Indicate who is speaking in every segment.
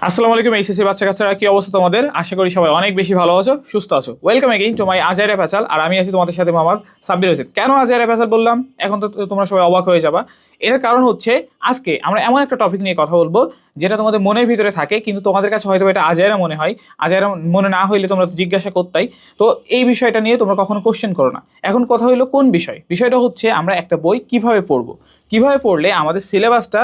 Speaker 1: আসসালামু আলাইকুম এইচএসসি বাচ্চা কাচ্চারা, কি অবস্থা তোমাদের? আশা করি সবাই অনেক বেশি ভালো আছো, সুস্থ আছো। ওয়েলকাম এগেইন টু মাই আজাইরা প্যাচাল। আর আমি আছি তোমাদের সাথে মোহাম্মদ সাব্বির হোসেন। কেন আজাইরা প্যাচাল বললাম এখন তো তোমরা সবাই অবাক হয়ে যাবা। এর কারণ হচ্ছে আজকে আমরা এমন একটা টপিক নিয়ে কথা বলবো যেটা তোমাদের মনের ভিতরে থাকে, কিন্তু তোমাদের কাছে হয়তো এটা আজাইরা মনে হয়। আজাইরা মনে না হইলে তোমরা তো জিজ্ঞাসা করতাই। তো এই বিষয়টা নিয়ে তোমরা কখনো কোশ্চেন করো না। এখন কথা হইলো কোন বিষয়? বিষয়টা হচ্ছে আমরা একটা বই কিভাবে পড়বো, কিভাবে পড়লে আমাদের সিলেবাসটা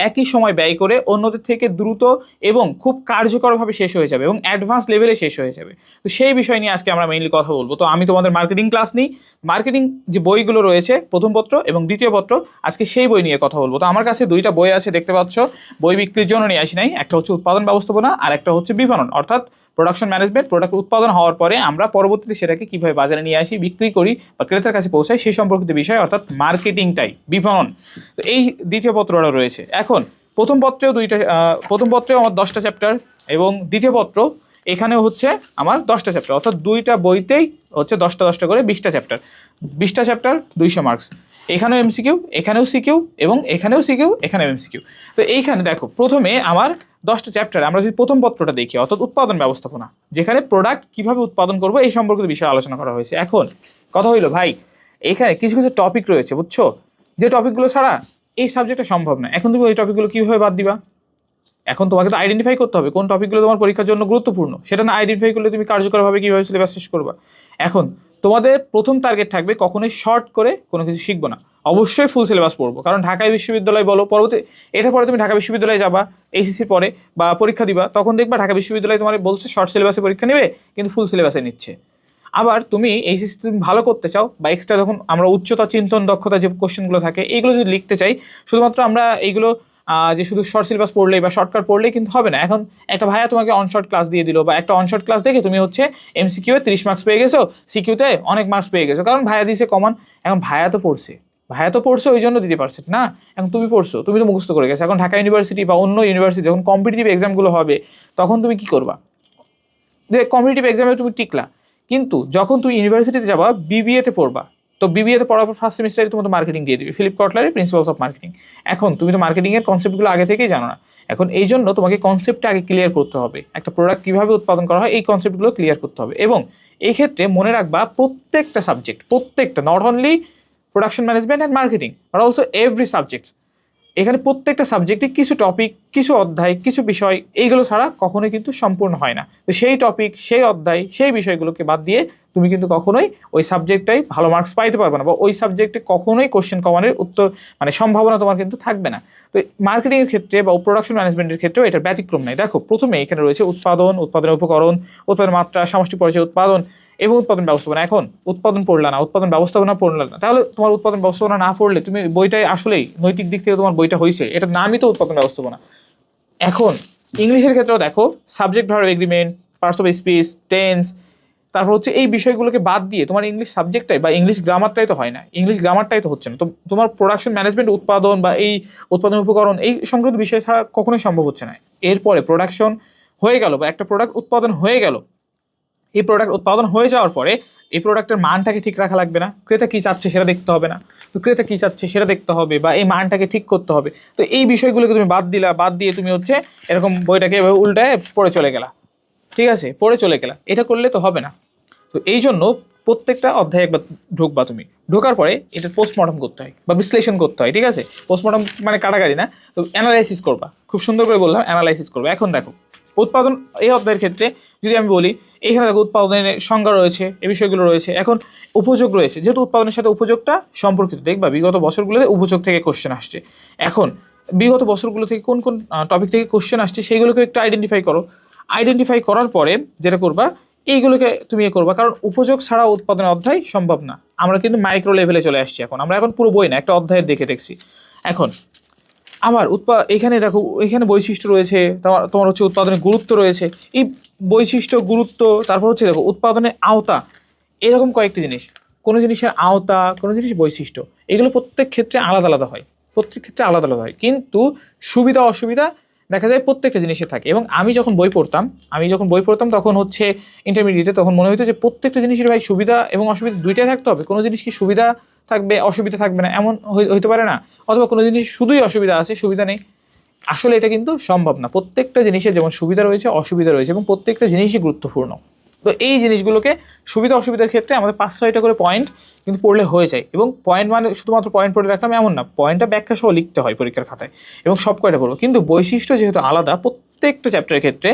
Speaker 1: একই সময় ব্যয় করে অন্যদের থেকে দ্রুত এবং খুব কার্যকরভাবে শেষ হয়ে যাবে এবং অ্যাডভান্স লেভেলে শেষ হয়ে যাবে। তো সেই বিষয় নিয়ে আজকে আমরা মেইনলি কথা বলবো। তো আমি তোমাদের মার্কেটিং ক্লাস নিই, মার্কেটিং যে বইগুলো রয়েছে প্রথম পত্র এবং দ্বিতীয় পত্র, আজকে সেই বই নিয়ে কথা বলবো। তো আমার কাছে দুইটা বই আছে, দেখতে পাচ্ছ। বই বিক্রির জন্য নিয়ে আসি নাই, একটা হচ্ছে উৎপাদন ব্যবস্থাপনা আর একটা হচ্ছে বিপণন, অর্থাৎ প্রোডাকশন ম্যানেজমেন্ট। প্রোডাক্ট উৎপাদন হওয়ার পরে আমরা পরবর্তীতে সেটাকে কীভাবে বাজারে নিয়ে আসি, বিক্রি করি বা ক্রেতার কাছে পৌঁছাই, সেই সম্পর্কিত বিষয়, অর্থাৎ মার্কেটিংটাই বিপণন। তো এই দ্বিতীয় পত্রটা রয়েছে। এখন প্রথম পত্রেও আমার 10টা চ্যাপ্টার এবং দ্বিতীয় পত্র এখানেও হচ্ছে আমার 10টা চ্যাপ্টার, অর্থাৎ দুইটা বইতেই হচ্ছে 10টা করে 20টা চ্যাপ্টার। 20টা চ্যাপ্টার 200 মার্কস। এখানেও এমসিকিউ, এখানেও সিকিউ এবং এখানেও সিকিউ, এখানেও এমসিকিউ। তো এইখানে দেখো, প্রথমে আমার 10টা চ্যাপ্টারে আমরা যদি প্রথম পত্রটা দেখি, অর্থাৎ উৎপাদন ব্যবস্থাপনা, যেখানে প্রোডাক্ট কীভাবে উৎপাদন করবো এই সম্পর্কিত বিষয়ে আলোচনা করা হয়েছে। এখন কথা হইলো ভাই, এখানে কিছু কিছু টপিক রয়েছে, বুঝছো, যে টপিকগুলো ছাড়া এই সাবজেক্টটা সম্ভব না। এখন তুমি ওই টপিকগুলো কীভাবে বাদ দিবা? এখন তোমাকে তো আইডেন্টিফাই করতে হবে কোন টপিকগুলো তোমার পরীক্ষার জন্য গুরুত্বপূর্ণ। সেটা না আইডেন্টিফাই করলে তুমি কার্যকরভাবে কীভাবে সিলেবাস শেষ করবা? এখন তোমাদের প্রথম টার্গেট থাকবে কখনোই শর্ট করে কোনো কিছু শিখবো না, অবশ্যই ফুল সিলেবাস পড়বো। কারণ ঢাকা বিশ্ববিদ্যালয় বলো, পরবর্তী এটার পরে তুমি ঢাকা বিশ্ববিদ্যালয়ে যাবা এইচএসসির পরে বা পরীক্ষা দিবা, তখন দেখবা ঢাকা বিশ্ববিদ্যালয় তোমার বলছে শর্ট সিলেবাসে পরীক্ষা নেবে, কিন্তু ফুল সিলেবাসে নিচ্ছে। আবার তুমি এইচএসসি তুমি ভালো করতে চাও বা এক্সট্রা যখন আমরা উচ্চতা, চিন্তন, দক্ষতা যে কোশ্চেনগুলো থাকে এইগুলো যদি লিখতে চাই, শুধুমাত্র আমরা এইগুলো যে শুধু শর্ট সিলেবাস পড়লেই বা শর্টকাট পড়লেই কিন্তু হবে না। এখন একটা ভাইয়া তোমাকে অনশর্ট ক্লাস দিয়ে দিল, বা একটা অনশর্ট ক্লাস দেখে তুমি হচ্ছে এমসিকিউয়ে 30 মার্কস পেয়ে গেছো, সিকিউতে অনেক মার্কস পেয়ে গেছো, কারণ ভাইয়া দিয়েছে কমন। এখন ভাইয়া তো পড়ছে ওই জন্য দিতে পারছে না। এখন তুমি পড়ছো, তুমি তো মুখস্থ করে গেছো। এখন ঢাকা ইউনিভার্সিটি বা অন্য ইউনিভার্সিটি যখন কম্পিটিটিভ এক্সামগুলো হবে, তখন তুমি কি করবা? যে কম্পিটিটিভ এক্সামে তুমি টিকলা, কিন্তু যখন তুমি ইউনিভার্সিটিতে যাবা, বিবিএতে পড়বা, তো বিবিএতে পড়ার পর ফার্স্ট সেমিস্টারে তোমাকে মার্কেটিং দিয়ে দিবে, ফিলিপ কটলারের প্রিন্সিপালস অফ মার্কেটিং। এখন তুমি তো মার্কেটিংয়ের কনসেপ্টগুলো আগে থেকেই জানো না। এখন এই জন্য তোমাকে কনসেপ্টটা আগে ক্লিয়ার করতে হবে, একটা প্রোডাক্ট কীভাবে উৎপাদন করা হয় এই কনসেপ্টগুলো ক্লিয়ার করতে হবে। এবং এই ক্ষেত্রে মনে রাখবা, প্রত্যেকটা সাবজেক্ট, প্রত্যেকটা, not only production management and marketing but also every subject, এখানে প্রত্যেকটা সাবজেক্টে কিছু টপিক, কিছু অধ্যায়, কিছু বিষয়, এইগুলো ছাড়া কখনোই কিন্তু সম্পূর্ণ হয় না। তো সেই টপিক, সেই অধ্যায়, সেই বিষয়গুলোকে বাদ দিয়ে তুমি কিন্তু কখনোই ওই সাবজেক্টটাই ভালো মার্কস পাইতে পারবে না, বা ওই সাবজেক্টে কখনোই কোশ্চেন কমানোর উত্তর সম্ভাবনা তোমার কিন্তু থাকবে না। তো মার্কেটিংয়ের ক্ষেত্রে বা প্রোডাকশন ম্যানেজমেন্টের ক্ষেত্রেও এটার ব্যতিক্রম নেই। দেখো, প্রথমে এখানে রয়েছে উৎপাদনের উপকরণ, উৎপাদনের মাত্রা, সমষ্টি পর্যায়ে উৎপাদন এবং উৎপাদন ব্যবস্থাপনা। এখন উৎপাদন পড়লা না, উৎপাদন ব্যবস্থাপনা পড়লা না, তাহলে তোমার উৎপাদন ব্যবস্থাপনা না পড়লে তুমি বইটাই আসলেই নৈতিক দিক থেকে তোমার বইটা হয়েছে, এটার নামই তো উৎপাদন ব্যবস্থাপনা। এখন ইংলিশের ক্ষেত্রেও দেখো, subject verb agreement, parts of speech, tense, তারপর হচ্ছে এই বিষয়গুলোকে বাদ দিয়ে তোমার ইংলিশ সাবজেক্টটাই বা ইংলিশ গ্রামারটাই তো হয় না, ইংলিশ গ্রামারটাই তো হচ্ছে না। তো তোমার প্রোডাকশন ম্যানেজমেন্ট, উৎপাদন বা এই উৎপাদন উপকরণ, এই সংক্রান্ত বিষয় ছাড়া কখনোই সম্ভব হচ্ছে না। এরপরে প্রোডাকশন হয়ে গেল বা একটা প্রোডাক্ট উৎপাদন হয়ে গেল, এই প্রোডাক্ট উৎপাদন হয়ে যাওয়ার পরে এই প্রোডাক্টের মানটাকে ঠিক রাখা লাগবে না? ক্রেতা কী চাচ্ছে সেটা দেখতে হবে না? তো ক্রেতা কী চাচ্ছে সেটা দেখতে হবে, বা এই মানটাকে ঠিক করতে হবে। তো এই বিষয়গুলোকে তুমি বাদ দিয়ে তুমি হচ্ছে এরকম বইটাকে এভাবে উল্টায় পড়ে চলে গেলা, ঠিক আছে, পড়ে চলে গেলা, এটা করলে তো হবে না। তো এই জন্য প্রত্যেকটা অধ্যায়ে একবার ঢুকবা, তুমি ঢোকার পরে এটা পোস্টমর্টম করতে হয় বা বিশ্লেষণ করতে হয়, ঠিক আছে? পোস্টমর্টম মানে কাটাকাটি না, তো অ্যানালাইসিস করবা, খুব সুন্দর করে বললাম, অ্যানালাইসিস করবা। এখন দেখো, উৎপাদন এই অধ্যায়ের ক্ষেত্রে যদি আমি বলি, এখানে দেখো উৎপাদনের সংজ্ঞা রয়েছে, এই বিষয়গুলো রয়েছে। এখন উপযোগ রয়েছে, যেহেতু উৎপাদনের সাথে উপযোগটা সম্পর্কিত, দেখবা বিগত বছরগুলোতে উপযোগ থেকে কোশ্চেন আসছে। এখন বিগত বছরগুলো থেকে কোন কোন টপিক থেকে কোশ্চেন আসছে সেইগুলোকে একটু আইডেন্টিফাই করো। আইডেন্টিফাই করার পরে যেটা করবা, এইগুলোকে তুমি করবা, কারণ উপযোগ ছাড়া উৎপাদনের অধ্যায় সম্ভব না। আমরা কিন্তু মাইক্রো লেভেলে চলে আসছি, আমরা এখন পুরো বই না, একটা অধ্যায়ের দেখছি। এখন আমার এখানে দেখো, এখানে বৈশিষ্ট্য রয়েছে, তোমার হচ্ছে উৎপাদনের গুরুত্ব রয়েছে, এই বৈশিষ্ট্য, গুরুত্ব, তারপর হচ্ছে দেখো উৎপাদনের আওতা, এরকম কয়েকটি জিনিস। কোনো জিনিসের আওতা, কোনো জিনিস বৈশিষ্ট্য, এগুলো প্রত্যেক ক্ষেত্রে আলাদা আলাদা হয়, কিন্তু সুবিধা অসুবিধা দেখা যায় প্রত্যেকটা জিনিসে থাকে। এবং আমি যখন বই পড়তাম তখন হচ্ছে ইন্টারমিডিয়েটে, তখন মনে হতো যে প্রত্যেকটা জিনিসের ভাই সুবিধা এবং অসুবিধা দুইটাই থাকতে হবে, কোনো জিনিস কি সুবিধা থাকবে অসুবিধা থাকবে না এমন হইতে পারে না, অথবা কোনো জিনিস শুধুই অসুবিধা আছে সুবিধা নেই, আসলে এটা কিন্তু সম্ভব না। প্রত্যেকটা জিনিসের যেমন সুবিধা রয়েছে অসুবিধা রয়েছে এবং প্রত্যেকটা জিনিসই গুরুত্বপূর্ণ। তো এই জিনিসগুলোকে সুবিধা অসুবিধার ক্ষেত্রে আমাদের 5-6টা করে পয়েন্ট কিন্তু পড়লে হয়ে যায়। এবং পয়েন্ট মানে শুধুমাত্র পয়েন্ট পড়ে রাখলাম এমন না, পয়েন্টটা ব্যাখ্যা সহ লিখতে হয় পরীক্ষার খাতায় এবং সব কয়টা পড়বো। কিন্তু বৈশিষ্ট্য যেহেতু আলাদা, প্রত্যেকটা চ্যাপ্টারের ক্ষেত্রে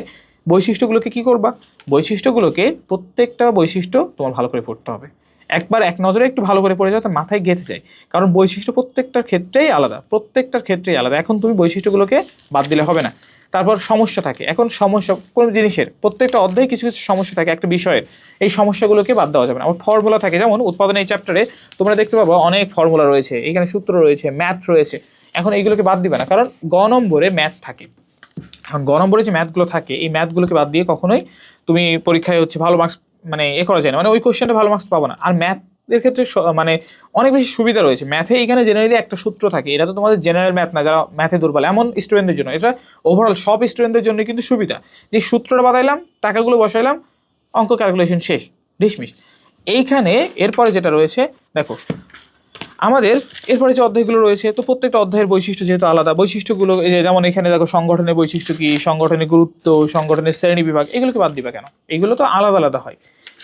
Speaker 1: বৈশিষ্ট্যগুলোকে কী করবা, বৈশিষ্ট্যগুলোকে প্রত্যেকটা বৈশিষ্ট্য তোমার ভালো করে পড়তে হবে। একবার এক নজরে একটু ভালো করে পড়ে যাও, তো মাথায় গেঁথে যায়। কারণ বৈশিষ্ট্য প্রত্যেকটার ক্ষেত্রেই আলাদা, প্রত্যেকটার ক্ষেত্রেই আলাদা। এখন তুমি বৈশিষ্ট্যগুলোকে বাদ দিলে হবে না। তারপর সমস্যা থাকে। এখন সমস্যা কোন জিনিসের, প্রত্যেকটা অধ্যায়ে কিছু কিছু সমস্যা থাকে একটা বিষয়ের, এই সমস্যাগুলোকে বাদ দেওয়া যাবে না। আবার ফর্মুলা থাকে, যেমন উৎপাদন এই চ্যাপ্টারে তোমরা দেখতে পাবো অনেক ফর্মুলা রয়েছে, এখানে সূত্র রয়েছে, ম্যাথ রয়েছে। এখন এইগুলোকে বাদ দিবে না, কারণ গ নম্বরে ম্যাথ থাকে। এখন গ নম্বরে যে ম্যাথগুলো থাকে, এই ম্যাথগুলোকে বাদ দিয়ে কখনোই তুমি পরীক্ষায় হচ্ছে ভালো মার্কস মানে করা যায় না, মানে ওই কোশ্চেনটা ভালো মার্কস পাবো না। আর ম্যাথের ক্ষেত্রে মানে অনেক বেশি সুবিধা রয়েছে। ম্যাথে এইখানে জেনারেলি একটা সূত্র থাকে, এটা তো তোমাদের জেনারেল ম্যাথ না, যারা ম্যাথে দুর্বল এমন স্টুডেন্টদের জন্য, এটা ওভারঅল সব স্টুডেন্টদের জন্য কিন্তু সুবিধা। যে সূত্রটা বাদাইলাম, টাকাগুলো বসাইলাম, অঙ্ক ক্যালকুলেশন শেষ, ডিসমিস। এইখানে এরপরে যেটা রয়েছে দেখো, আমাদের এরপরে যে অধ্যায়গুলো রয়েছে, তো প্রত্যেকটা অধ্যায়ের বৈশিষ্ট্য যেহেতু আলাদা, বৈশিষ্ট্যগুলো যেমন এখানে দেখো সংগঠনের বৈশিষ্ট্য কী, সংগঠনের গুরুত্ব, সংগঠনের শ্রেণী বিভাগ, এগুলোকে বাদ দিবা কেন? এগুলো তো আলাদা আলাদা হয়,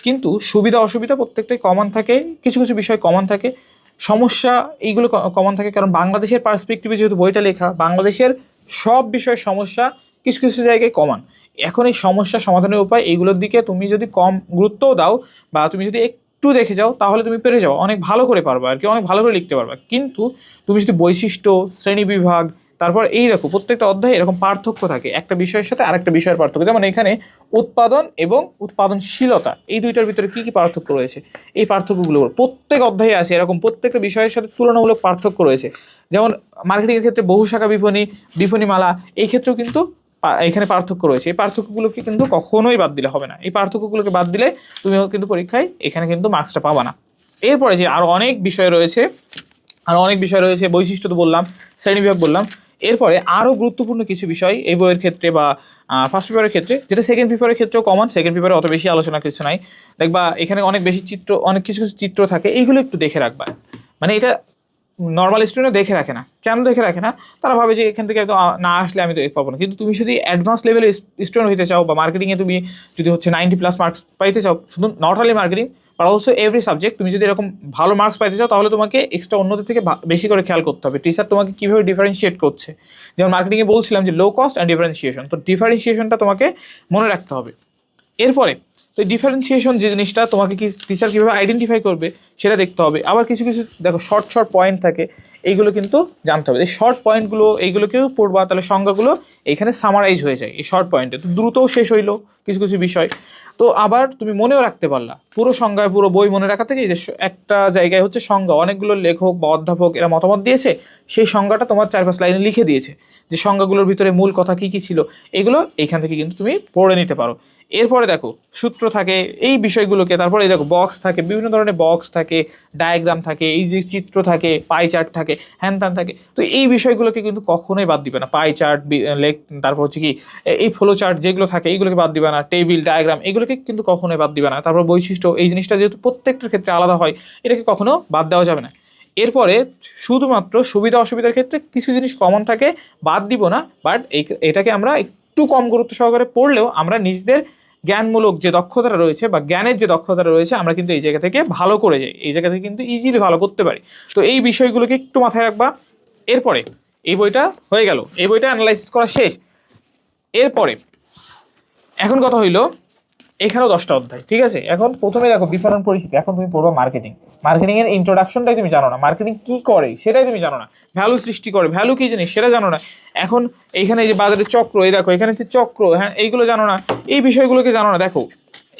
Speaker 1: কিন্তু সুবিধা অসুবিধা প্রত্যেকটাই কমন থাকে, কিছু কিছু বিষয় কমন থাকে, সমস্যা এইগুলো কমন থাকে। কারণ বাংলাদেশের পার্সপেক্টিভে যেহেতু বইটা লেখা, বাংলাদেশের সব বিষয়ের সমস্যা কিছু কিছু জায়গায় কমন। এখন এই সমস্যা সমাধানের উপায় এইগুলোর দিকে তুমি যদি কম গুরুত্বও দাও, বা তুমি যদি একটু দেখে যাও, তাহলে তুমি পেরে যাও, অনেক ভালো করে পারবা আর কি, অনেক ভালো করে লিখতে পারবা। কিন্তু তুমি যদি বৈশিষ্ট্য, শ্রেণীবিভাগ, তারপর এই দেখো প্রত্যেকটা অধ্যায়ে এরকম পার্থক্য থাকে একটা বিষয়ের সাথে আরেকটা বিষয়ের পার্থক্য। যেমন এখানে উৎপাদন এবং উৎপাদনশীলতা, এই দুইটার ভিতরে কী কী পার্থক্য রয়েছে, এই পার্থক্যগুলো প্রত্যেক অধ্যায়ে আছে। এরকম প্রত্যেকটা বিষয়ের সাথে তুলনামূলক পার্থক্য রয়েছে। যেমন মার্কেটিংয়ের ক্ষেত্রে বহুশাখা বিপণী, বিপণীমালা, এই ক্ষেত্রেও কিন্তু এখানে পার্থক্য রয়েছে। এই পার্থক্যগুলোকে কিন্তু কখনোই বাদ দিলে হবে না। এই পার্থক্যগুলোকে বাদ দিলে তুমি কিন্তু পরীক্ষায় এখানে কিন্তু মার্কসটা পাবা না। এরপরে যে আরও অনেক বিষয় রয়েছে, বৈশিষ্ট্য তো বললাম, শ্রেণীবিভাগ বললাম। এরপরে আরও গুরুত্বপূর্ণ কিছু বিষয় এই বইয়ের ক্ষেত্রে বা ফার্স্ট পেপারের ক্ষেত্রে, যেটা সেকেন্ড পেপারের ক্ষেত্রেও কমন, সেকেন্ড পেপারে অত বেশি আলোচনা কিছু নাই। দেখবা এখানে অনেক বেশি চিত্র, অনেক কিছু কিছু চিত্র থাকে, এইগুলো একটু দেখে রাখবা। মানে এটা নর্মাল স্টুডেন্ট দেখে রাখে না। কেন দেখে রাখে না? তারা ভাবে যে এখান থেকে না আসলে আমি তো পাবো না। কিন্তু তুমি যদি অ্যাডভান্স লেভেলের স্টুডেন্ট হইতে চাও, বা মার্কেটিংয়ে তুমি যদি হচ্ছে 90+ মার্কস পাইতে চাও, শুধু not only marketing but also every subject, তুমি যদি এরকম ভালো মার্কস পাইতে চাও, তাহলে তোমাকে এক্সট্রা অন্যদের থেকে বেশি করে খেয়াল করতে হবে টিচার তোমাকে কীভাবে ডিফারেন্সিয়েট করছে। যেমন মার্কেটিংয়ে বলছিলাম যে লো কস্ট অ্যান্ড ডিফারেন্সিয়েশন, তো ডিফারেন্সিয়েশনটা তোমাকে মনে রাখতে হবে। এরপরে তো ডিফারেন্সিয়েশন যে জিনিসটা, তোমাকে কি টিচার কীভাবে আইডেন্টিফাই করবে সেটা দেখতে হবে। আবার কিছু কিছু দেখো শর্ট শর্ট পয়েন্ট থাকে, এইগুলো কিন্তু জানতে হবে। এই শর্ট পয়েন্টগুলো এইগুলোকেও পড়বা, তাহলে সংজ্ঞাগুলো এইখানে সামারাইজ হয়ে যায় এই শর্ট পয়েন্টে, তো দ্রুতও শেষ হইলো কিছু কিছু বিষয়। তো আবার তুমি মনেও রাখতে পারলা পুরো সংজ্ঞায়, পুরো বই মনে রাখা থেকে যে একটা জায়গায় হচ্ছে সংজ্ঞা, অনেকগুলো লেখক বা অধ্যাপক এরা মতামত দিয়েছে, সেই সংজ্ঞাটা তোমার 4-5 লাইনে লিখে দিয়েছে, যে সংজ্ঞাগুলোর ভিতরে মূল কথা কী কী ছিল, এগুলো এইখান থেকে কিন্তু তুমি পড়ে নিতে পারো। এরপরে দেখো সূত্র থাকে, এই বিষয়গুলোকে, তারপরে এই দেখো বক্স থাকে, বিভিন্ন ধরনের বক্স থাকে, ডায়াগ্রাম থাকে, এই যে চিত্র থাকে, পাই চার্ট থাকে, হ্যান ত্যান থাকে। তো এই বিষয়গুলোকে কিন্তু কখনোই বাদ দিবে না। পাই চার্ট, তারপর হচ্ছে কি এই ফ্লো চার্ট যেগুলো থাকে, এইগুলোকে বাদ দিবে না। টেবিল, ডায়াগ্রাম, এগুলোকে কিন্তু কখনোই বাদ দিবে না। তারপর বৈশিষ্ট্য, এই জিনিসটা যেহেতু প্রত্যেকটার ক্ষেত্রে আলাদা হয়, এটাকে কখনো বাদ দেওয়া যাবে না। এরপরে শুধুমাত্র সুবিধা অসুবিধার ক্ষেত্রে কিছু জিনিস কমন থাকে, বাদ দিব না, বাট এটাকে আমরা একটু কম গুরুত্ব সহকারে পড়লেও আমরা নিজেদের জ্ঞানমূলক যে দক্ষতাটা রয়েছে বা জ্ঞানের যে দক্ষতাটা রয়েছে, আমরা কিন্তু এই জায়গা থেকে ভালো করে যাই, এই জায়গা থেকে কিন্তু ইজিলি ভালো করতে পারি। তো এই বিষয়গুলোকে একটু মাথায় রাখবা। এরপরে এই বইটা হয়ে গেল, এই বইটা অ্যানালাইসিস করা শেষ। এরপরে এখন কথা হইলো, এখানেও 10টা অধ্যায়, ঠিক আছে। এখন প্রথমে দেখো বিপণন পরিচিতি, এখন তুমি পড়বা মার্কেটিং। মার্কেটিং এর ইন্ট্রোডাকশনটাই তুমি জানো না, মার্কেটিং কি করে সেটাই তুমি জানো না, ভ্যালু সৃষ্টি করে, ভ্যালু কি জিনিস সেটা জানো না। এখন এইখানে যে বাজারের চক্র, এই দেখো এখানে হচ্ছে চক্র, হ্যাঁ এইগুলো জানো না, এই বিষয়গুলোকে জানো না। দেখো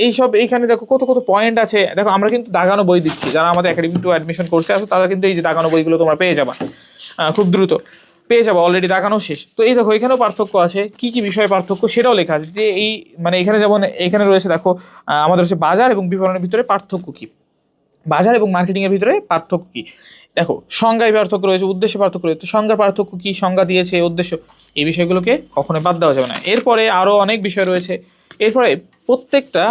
Speaker 1: এইসব এইখানে দেখো কত কত পয়েন্ট আছে। দেখো আমরা কিন্তু দাগানো বই দিচ্ছি, যারা আমাদের একাডেমি টু অ্যাডমিশন কোর্সে আসো তারা কিন্তু এই যে দাগানো বইগুলো তোমরা পেয়ে যাবা, খুব দ্রুত পেয়ে যাবো, অলরেডি দেখানো শেষ। তো এই দেখো এখানেও পার্থক্য আছে, কি কি বিষয়ে পার্থক্য সেটাও লেখা আছে, যে এই মানে এখানে যেমন এখানে রয়েছে দেখো আমাদের হচ্ছে বাজার এবং বিপণনের ভিতরে পার্থক্য কী, বাজার এবং মার্কেটিংয়ের ভিতরে পার্থক্য কী। দেখো সংজ্ঞায় পার্থক্য রয়েছে, উদ্দেশ্যে পার্থক্য রয়েছে, তো সংজ্ঞার পার্থক্য কী, সংজ্ঞা দিয়েছে, উদ্দেশ্য, এই বিষয়গুলোকে কখনোই বাদ দেওয়া যাবে না। এরপরে আরও অনেক বিষয় রয়েছে। এরপরে প্রত্যেকটা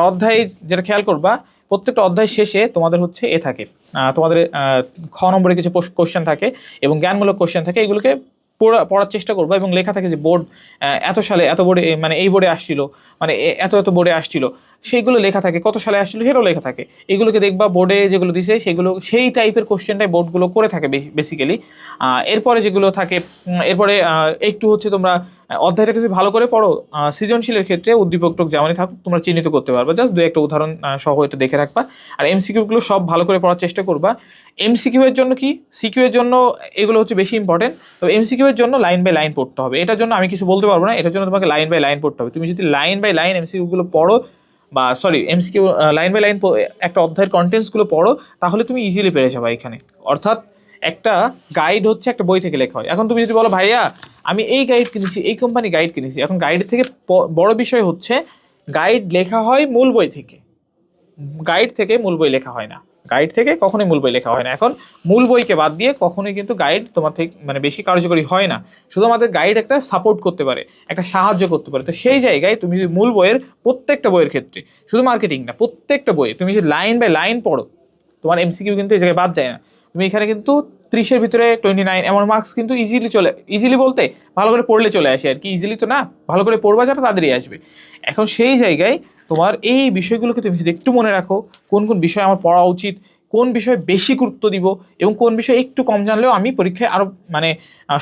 Speaker 1: অধ্যায়ে যেটা খেয়াল করবা, প্রত্যেকটা অধ্যায় শেষে তোমাদের হচ্ছে থাকে তোমাদের খ নম্বরে কিছু কোশ্চেন থাকে এবং জ্ঞানমূলক কোশ্চেন থাকে, এগুলোকে পড়ার চেষ্টা করবা এবং লেখা থাকে যে বোর্ড এত সালে এত বোর্ডে মানে এই বোর্ডে আসছিল, মানে এত এত বোর্ডে আসছিল, সেইগুলো লেখা থাকে, কত সালে আসছিল সেটাও লেখা থাকে। এগুলোকে দেখবা বোর্ডে যেগুলো দিছে সেগুলো সেই টাইপের কোশ্চেনটাই বোর্ডগুলো করে থাকে বেসিক্যালি। এরপরে যেগুলো থাকে এরপরে একটু হচ্ছে তোমরা অধ্যায়টাকে যদি ভালো করে পড়ো, সৃজনশীলের ক্ষেত্রে উদ্দীপক যেমনই থাকুক তোমরা চিহ্নিত করতে পারবা। জাস্ট দু একটা উদাহরণ সহ এটা দেখে রাখবা। আর এমসিকিউগুলো সব ভালো করে পড়ার চেষ্টা করবা। এমসিকিউ এর জন্য কি, সিকিউ এর জন্য এগুলো হচ্ছে বেশি ইম্পর্টেন্ট। তো এমসিকিউ এর জন্য লাইন বাই লাইন পড়তে হবে, এটার জন্য আমি কিছু বলতে পারবো না, এটার জন্য তোমাকে লাইন বাই লাইন পড়তে হবে। তুমি যদি লাইন বাই লাইন এমসিকিউগুলো পড়ো, বা sorry MCQ line by line একটা অধ্যায়ের কন্টেন্টসগুলো পড়ো, তাহলে তুমি ইজিলি পেরে যাবে এখানে। অর্থাৎ একটা গাইড হচ্ছে একটা বই থেকে লেখা হয়। এখন তুমি যদি বলো ভাইয়া আমি এই গাইড কিনেছি, এই কোম্পানি গাইড কিনেছি, এখন গাইডের থেকে বড় বিষয় হচ্ছে গাইড লেখা হয় মূল বই থেকে, গাইড থেকে মূল বই লেখা হয় না, গাইড থেকে কখনোই মূল বই লেখা হয় না। এখন মূল বইকে বাদ দিয়ে কখনোই কিন্তু গাইড তোমার থেকে মানে বেশি কার্যকরী হয় না। শুধু আমাদের গাইড একটা সাপোর্ট করতে পারে, একটা সাহায্য করতে পারে। তো সেই জায়গায় তুমি যদি মূল বইয়ের প্রত্যেকটা বইয়ের ক্ষেত্রে, শুধু মার্কেটিং না, প্রত্যেকটা বইয়ে তুমি যদি লাইন বাই লাইন পড়ো, তোমার এমসিকিউ কিন্তু এই জায়গায় বাদ যায় না। তুমি এখানে কিন্তু 30-এর ভিতরে 29 এমন মার্কস কিন্তু ইজিলি বলতে ভালো করে পড়লে চলে আসে আর কি। ইজিলি তো না, ভালো করে পড়বা যারা তাদেরই আসবে। এখন সেই জায়গায় তোমার এই বিষয়গুলোকে তুমি যদি একটু মনে রাখো, কোন কোন বিষয় আমার পড়া উচিত, কোন বিষয়ে বেশি গুরুত্ব দিব এবং কোন বিষয়ে একটু কম জানলেও আমি পরীক্ষায় আরও মানে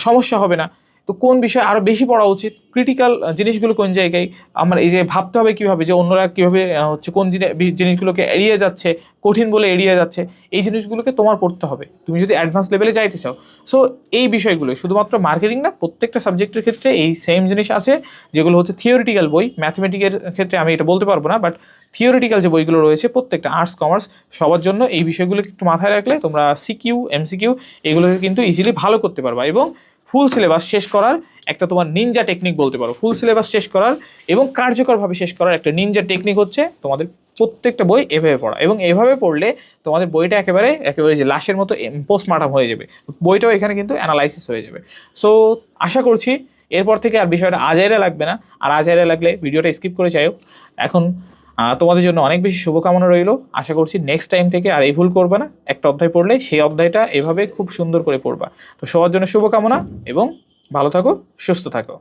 Speaker 1: সমস্যা হবে না, তো কোন বিষয়ে আরও বেশি পড়া উচিত, ক্রিটিক্যাল জিনিসগুলো কোন জায়গায় আমার এই যে ভাবতে হবে কীভাবে, যে অন্যরা কীভাবে হচ্ছে কোন জিনিসগুলোকে এড়িয়ে যাচ্ছে, কঠিন বলে এড়িয়ে যাচ্ছে, এই জিনিসগুলোকে তোমার পড়তে হবে তুমি যদি অ্যাডভান্স লেভেলে যাইতে চাও। সো এই বিষয়গুলো শুধুমাত্র মার্কেটিং না, প্রত্যেকটা সাবজেক্টের ক্ষেত্রে এই সেম জিনিস আছে, যেগুলো হচ্ছে থিওরিটিক্যাল বই। ম্যাথমেটিকের ক্ষেত্রে আমি এটা বলতে পারবো না, বাট থিওরিটিক্যাল যে বইগুলো রয়েছে প্রত্যেকটা আর্টস কমার্স সবার জন্য এই বিষয়গুলোকে একটু মাথায় রাখলে তোমরা সিকিউ এমসিকিউ এগুলোকে কিন্তু ইজিলি ভালো করতে পারবা। এবং ফুল সিলেবাস শেষ করার একটা তোমার নিনজা টেকনিক বলতে পারো, ফুল সিলেবাস শেষ করার এবং কার্যকরভাবে শেষ করার একটা নিনজা টেকনিক হচ্ছে তোমাদের প্রত্যেকটা বই এভাবে পড়া। এবং এভাবে পড়লে তোমাদের বইটা একেবারে যে লাশের মতো পোস্টমর্টম হয়ে যাবে, বইটাও এখানে কিন্তু অ্যানালাইসিস হয়ে যাবে। সো আশা করছি এরপর থেকে আর বিষয়টা আজাইরা লাগবে না, আর আজাইরা লাগলে ভিডিওটা স্কিপ করে যাও। এখন তোমাদের জন্য অনেক বেশি শুভকামনা রইল। আশা করছি নেক্সট টাইম থেকে আর এই ভুল করবে না, একটা অধ্যায় পড়লে সেই অধ্যায়টা এভাবে খুব সুন্দর করে পড়বা। তো সবার জন্য শুভকামনা এবং ভালো থাকো, সুস্থ থাকো।